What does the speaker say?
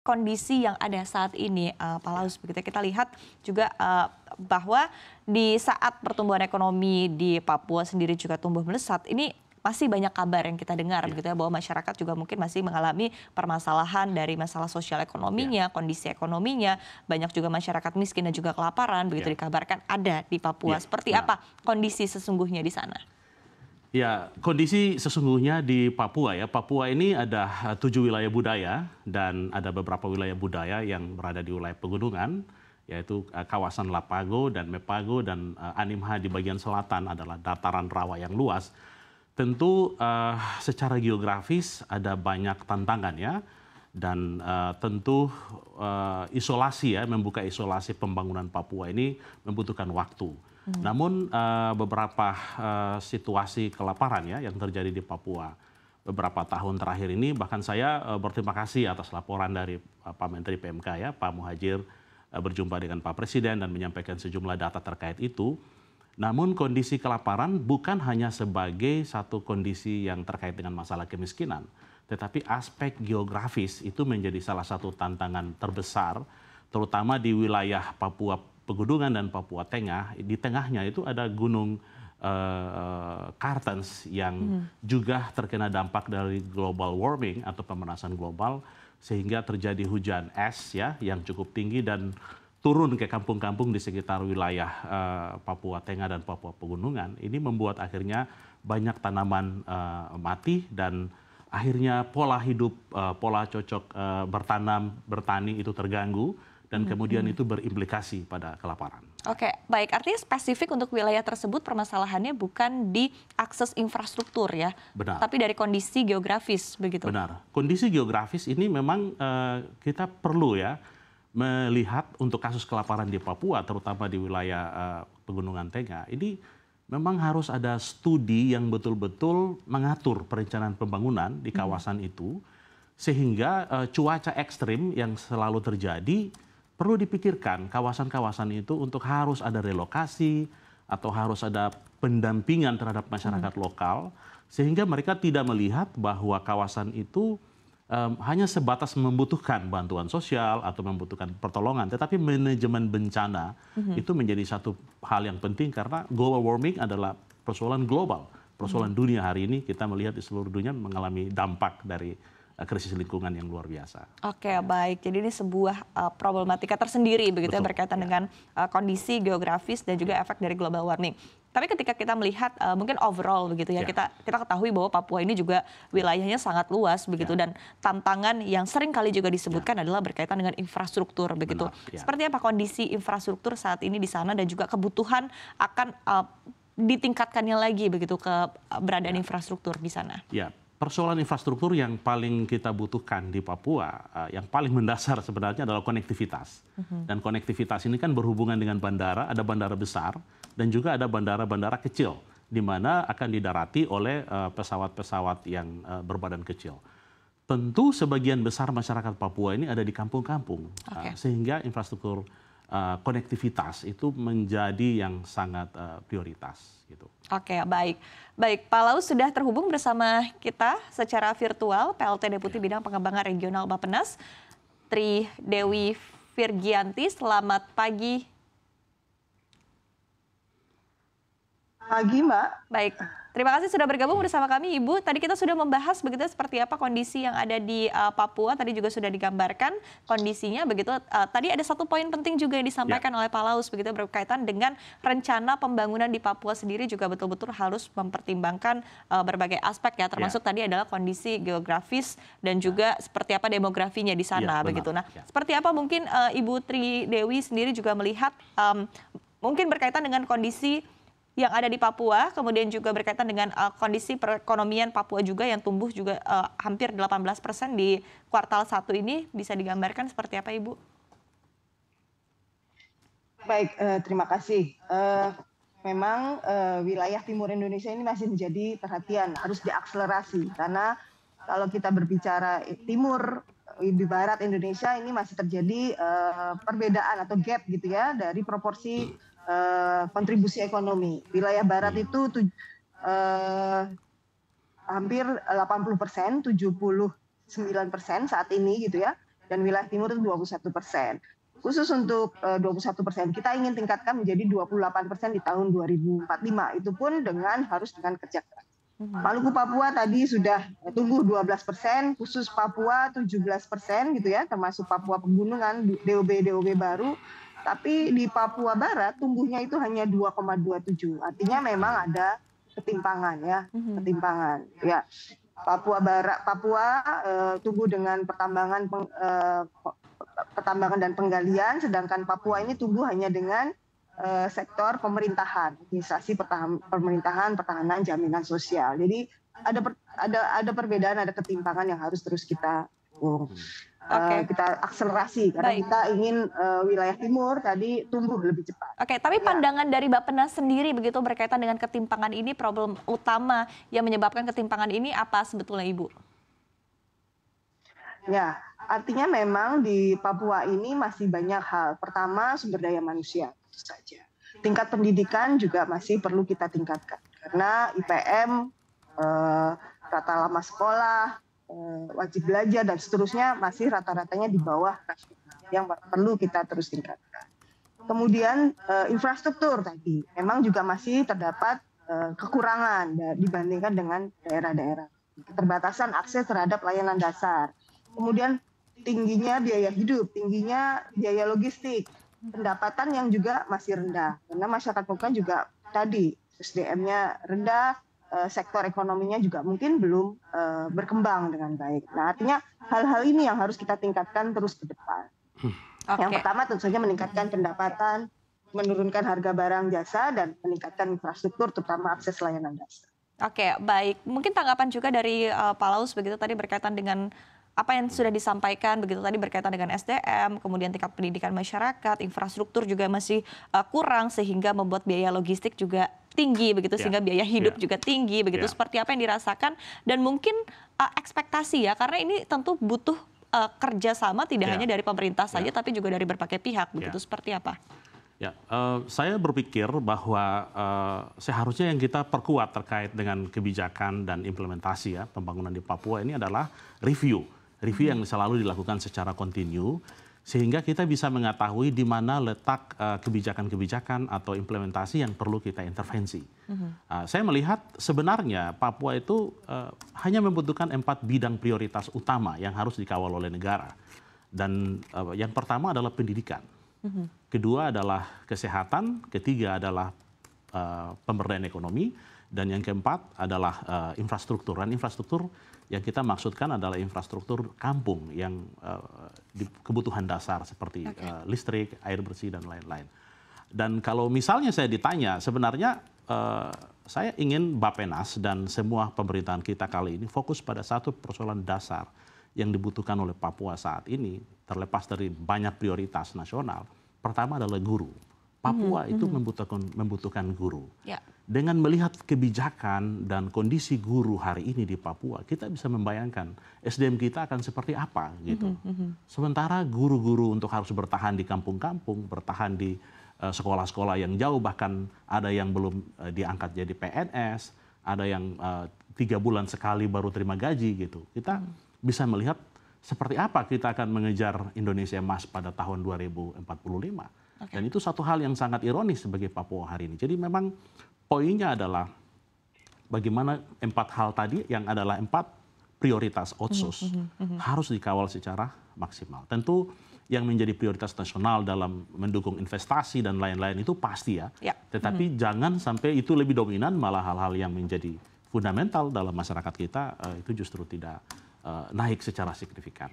kondisi yang ada saat ini, Pak Laus, begitu ya, kita lihat juga bahwa di saat pertumbuhan ekonomi di Papua sendiri juga tumbuh melesat, ini masih banyak kabar yang kita dengar begitu ya, bahwa masyarakat juga mungkin masih mengalami permasalahan dari masalah sosial ekonominya, kondisi ekonominya, banyak juga masyarakat miskin dan juga kelaparan begitu dikabarkan ada di Papua. Seperti apa kondisi sesungguhnya di sana? Ya, kondisi sesungguhnya di Papua ya. Papua ini ada 7 wilayah budaya dan ada beberapa wilayah budaya yang berada di wilayah pegunungan, yaitu kawasan Lapago dan Mepago dan Animha di bagian selatan adalah dataran rawa yang luas. Tentu secara geografis ada banyak tantangan ya, dan tentu isolasi ya, membuka isolasi pembangunan Papua ini membutuhkan waktu. Namun beberapa situasi kelaparan ya yang terjadi di Papua beberapa tahun terakhir ini, bahkan saya berterima kasih atas laporan dari Pak Menteri PMK ya, Pak Muhadjir, berjumpa dengan Pak Presiden dan menyampaikan sejumlah data terkait itu. Namun kondisi kelaparan bukan hanya sebagai satu kondisi yang terkait dengan masalah kemiskinan, tetapi aspek geografis itu menjadi salah satu tantangan terbesar, terutama di wilayah Papua Pegunungan dan Papua Tengah. Di tengahnya itu ada gunung Kartens yang juga terkena dampak dari global warming atau pemanasan global, sehingga terjadi hujan es ya yang cukup tinggi dan turun ke kampung-kampung di sekitar wilayah Papua Tengah dan Papua Pegunungan. Ini membuat akhirnya banyak tanaman mati dan akhirnya pola hidup, pola cocok bertanam, bertani itu terganggu. Dan kemudian itu berimplikasi pada kelaparan. Oke, baik. Artinya spesifik untuk wilayah tersebut permasalahannya bukan di akses infrastruktur ya, Benar. tapi dari kondisi geografis begitu. Benar. Kondisi geografis ini memang kita perlu ya melihat untuk kasus kelaparan di Papua, terutama di wilayah Pegunungan Tengah. Ini memang harus ada studi yang betul-betul mengatur perencanaan pembangunan di kawasan itu, sehingga cuaca ekstrim yang selalu terjadi perlu dipikirkan kawasan-kawasan itu untuk harus ada relokasi atau harus ada pendampingan terhadap masyarakat lokal, sehingga mereka tidak melihat bahwa kawasan itu hanya sebatas membutuhkan bantuan sosial atau membutuhkan pertolongan, tetapi manajemen bencana itu menjadi satu hal yang penting, karena global warming adalah persoalan global, persoalan dunia hari ini. Kita melihat di seluruh dunia mengalami dampak dari krisis lingkungan yang luar biasa. Oke, baik. Jadi ini sebuah problematika tersendiri begitu ya, berkaitan dengan kondisi geografis dan juga efek dari global warming. Tapi ketika kita melihat mungkin overall begitu ya, kita ketahui bahwa Papua ini juga wilayahnya sangat luas begitu, dan tantangan yang sering kali juga disebutkan adalah berkaitan dengan infrastruktur begitu. Seperti apa kondisi infrastruktur saat ini di sana dan juga kebutuhan akan ditingkatkannya lagi begitu keberadaan infrastruktur di sana? Ya. Persoalan infrastruktur yang paling kita butuhkan di Papua, yang paling mendasar sebenarnya adalah konektivitas. Dan konektivitas ini kan berhubungan dengan bandara, ada bandara besar, dan juga ada bandara-bandara kecil, di mana akan didarati oleh pesawat-pesawat yang berbadan kecil. Tentu sebagian besar masyarakat Papua ini ada di kampung-kampung, sehingga infrastruktur konektivitas itu menjadi yang sangat prioritas gitu. Oke, baik. Baik, Pak Laus sudah terhubung bersama kita secara virtual, PLT Deputi Bidang Pengembangan Regional Bappenas, Tri Dewi Virgianti. Selamat pagi. Pagi, Mbak. Baik. Terima kasih sudah bergabung bersama kami, Ibu. Tadi kita sudah membahas begitu seperti apa kondisi yang ada di Papua. Tadi juga sudah digambarkan kondisinya begitu. Tadi ada satu poin penting juga yang disampaikan oleh Pak Laus begitu, berkaitan dengan rencana pembangunan di Papua sendiri juga betul-betul harus mempertimbangkan berbagai aspek ya, termasuk tadi adalah kondisi geografis dan juga seperti apa demografinya di sana begitu. Nah, seperti apa mungkin Ibu Tri Dewi sendiri juga melihat mungkin berkaitan dengan kondisi yang ada di Papua, kemudian juga berkaitan dengan kondisi perekonomian Papua juga yang tumbuh juga hampir 18% di kuartal 1 ini, bisa digambarkan seperti apa, Ibu? Baik, terima kasih. Memang wilayah timur Indonesia ini masih menjadi perhatian, harus diakselerasi, karena kalau kita berbicara timur di barat Indonesia ini masih terjadi perbedaan atau gap gitu ya dari proporsi kontribusi ekonomi. Wilayah barat itu hampir 80%, 79% saat ini gitu ya. dan wilayah timur itu 21%. Khusus untuk 21%, kita ingin tingkatkan menjadi 28% di tahun 2045. Itu pun harus dengan kerja keras. Maluku Papua tadi sudah tumbuh 12%, khusus Papua 17% gitu ya, termasuk Papua Pegunungan, DOB baru. Tapi di Papua Barat tumbuhnya itu hanya 2,27. Artinya memang ada ketimpangan ya, ketimpangan. Ya, Papua Barat, tumbuh dengan pertambangan dan penggalian, sedangkan Papua ini tumbuh hanya dengan sektor pemerintahan, administrasi pemerintahan, pertahanan, jaminan sosial. Jadi ada perbedaan, ada ketimpangan yang harus terus kita kita akselerasi karena kita ingin wilayah timur tadi tumbuh lebih cepat. Oke, tapi pandangan dari Bappenas sendiri begitu berkaitan dengan ketimpangan ini, problem utama yang menyebabkan ketimpangan ini apa sebetulnya, Ibu? Ya, artinya memang di Papua ini masih banyak hal. Pertama, sumber daya manusia saja. Tingkat pendidikan juga masih perlu kita tingkatkan karena IPM, rata lama sekolah, wajib belajar dan seterusnya masih rata-ratanya di bawah yang perlu kita terus tingkatkan. Kemudian infrastruktur tadi memang juga masih terdapat kekurangan dibandingkan dengan daerah-daerah. Keterbatasan akses terhadap layanan dasar. Kemudian tingginya biaya hidup, tingginya biaya logistik, pendapatan yang juga masih rendah karena masyarakat Papua juga tadi SDM-nya rendah, sektor ekonominya juga mungkin belum berkembang dengan baik. Nah, artinya hal-hal ini yang harus kita tingkatkan terus ke depan. Yang pertama tentu saja meningkatkan pendapatan, menurunkan harga barang jasa, dan meningkatkan infrastruktur terutama akses layanan dasar. Oke, baik. Mungkin tanggapan juga dari Pak Laus begitu tadi berkaitan dengan apa yang sudah disampaikan begitu tadi berkaitan dengan SDM, kemudian tingkat pendidikan masyarakat, infrastruktur juga masih kurang sehingga membuat biaya logistik juga tinggi begitu sehingga biaya hidup juga tinggi begitu. Seperti apa yang dirasakan dan mungkin ekspektasi ya karena ini tentu butuh kerjasama tidak hanya dari pemerintah saja tapi juga dari berbagai pihak begitu. Seperti apa? Ya, saya berpikir bahwa seharusnya yang kita perkuat terkait dengan kebijakan dan implementasi ya pembangunan di Papua ini adalah review yang selalu dilakukan secara kontinu sehingga kita bisa mengetahui di mana letak kebijakan-kebijakan atau implementasi yang perlu kita intervensi. Saya melihat sebenarnya Papua itu hanya membutuhkan 4 bidang prioritas utama yang harus dikawal oleh negara. Dan yang pertama adalah pendidikan. Kedua adalah kesehatan, ketiga adalah pemberdayaan ekonomi, dan yang keempat adalah infrastruktur. Dan infrastruktur yang kita maksudkan adalah infrastruktur kampung yang kebutuhan dasar seperti listrik, air bersih, dan lain-lain. Dan kalau misalnya saya ditanya, sebenarnya saya ingin Bappenas dan semua pemerintahan kita kali ini fokus pada satu persoalan dasar yang dibutuhkan oleh Papua saat ini, terlepas dari banyak prioritas nasional. Pertama adalah guru. Papua itu membutuhkan guru. Dengan melihat kebijakan dan kondisi guru hari ini di Papua, kita bisa membayangkan SDM kita akan seperti apa gitu. Sementara guru-guru untuk harus bertahan di kampung-kampung, bertahan di sekolah-sekolah yang jauh, bahkan ada yang belum diangkat jadi PNS, ada yang 3 bulan sekali baru terima gaji gitu. Kita bisa melihat seperti apa kita akan mengejar Indonesia Emas pada tahun 2045. Dan itu satu hal yang sangat ironis sebagai Papua hari ini. Jadi memang poinnya adalah bagaimana 4 hal tadi yang adalah 4 prioritas otsus harus dikawal secara maksimal. Tentu yang menjadi prioritas nasional dalam mendukung investasi dan lain-lain itu pasti ya. Tetapi jangan sampai itu lebih dominan, malah hal-hal yang menjadi fundamental dalam masyarakat kita itu justru tidak naik secara signifikan.